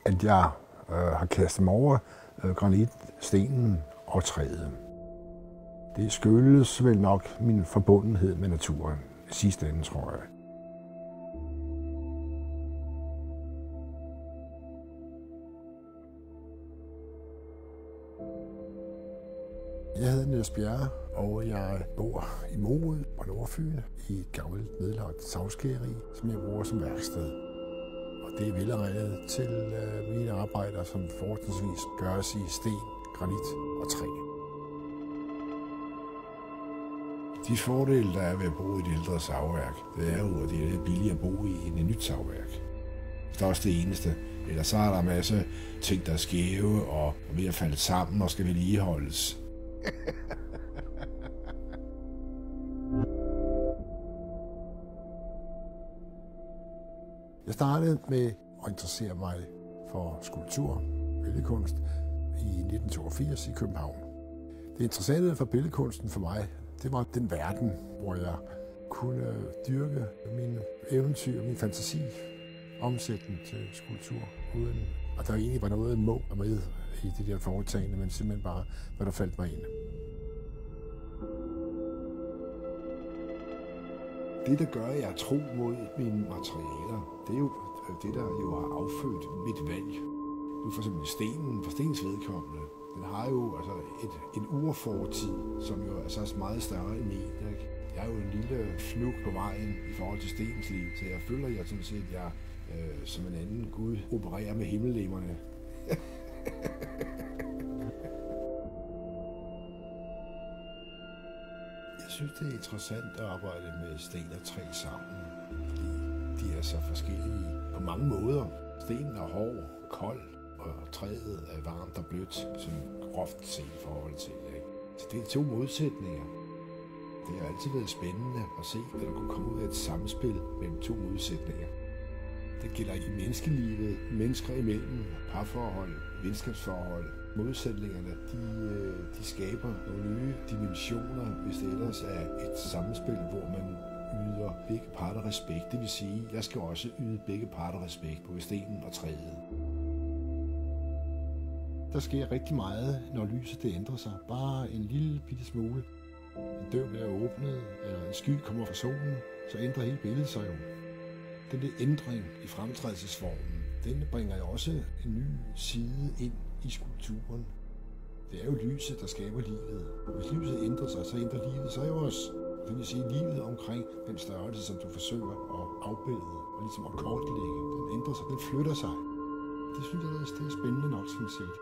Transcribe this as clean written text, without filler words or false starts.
at jeg har kastet mig over granitstenen og træet. Det skyldes vel nok min forbundenhed med naturen i sidste ende, tror jeg. Jeg hedder Niels Bjerre, og jeg bor i Morud på Nordfyn i et gammelt nedlagt savskæreri, som jeg bruger som værksted. Og det er velegnet til mine arbejder, som fortrinsvis gøres i sten, granit og træ. De fordele, der er ved at bo i et ældre savværk, det er jo, at det er billigere at bo i end et nyt savværk. Det er også det eneste. Ellers så er der en masse ting, der er skæve og ved at falde sammen og skal vedligeholdes. Jeg startede med at interessere mig for skulptur, billedkunst, i 1982 i København. Det interessante for billedkunsten for mig, det var den verden, hvor jeg kunne dyrke mine eventyr, min fantasi, omsætte den til skulptur, uden at der egentlig var noget må med i det der foretagende, men simpelthen bare, hvad der faldt mig ind. Det, der gør, at jeg er tro mod mine materialer, det er jo det, der jo har affødt mit valg. Nu for eksempel stenen, for stens vedkommende, den har jo altså en urfortid, som jo er så meget større end min. Ikke? Jeg er jo en lille fnug på vejen i forhold til stenens liv, så jeg føler, at jeg sådan set, jeg som en anden gud opererer med himmellegemerne. Jeg synes, det er interessant at arbejde med sten og træ sammen, fordi de er så forskellige på mange måder. Stenen er hård, kold, og træet er varmt og blødt, som groft set i forhold til. Ikke? Så det er to modsætninger. Det har altid været spændende at se, at der kunne komme ud af et samspil mellem to modsætninger. Det gælder i menneskelivet, mennesker imellem, parforhold, venskabsforhold. Modsætningerne, de skaber nogle nye dimensioner, hvis det ellers er et samspil, hvor man yder begge parter respekt. Det vil sige, at jeg skal også yde begge parter respekt på stenen og træet. Der sker rigtig meget, når lyset det ændrer sig. Bare en lille bitte smule. En dør bliver åbnet, eller en sky kommer fra solen, så ændrer hele billedet sig jo. Den der ændring i fremtrædelsesformen, den bringer jo også en ny side ind i skulpturen. Det er jo lyset, der skaber livet. Og hvis lyset ændrer sig, så ændrer livet sig jo også. Det vil sige, livet omkring den størrelse, som du forsøger at afbilde og ligesom at kortlægge, den ændrer sig, den flytter sig. Det synes jeg, det er spændende nok, sådan set.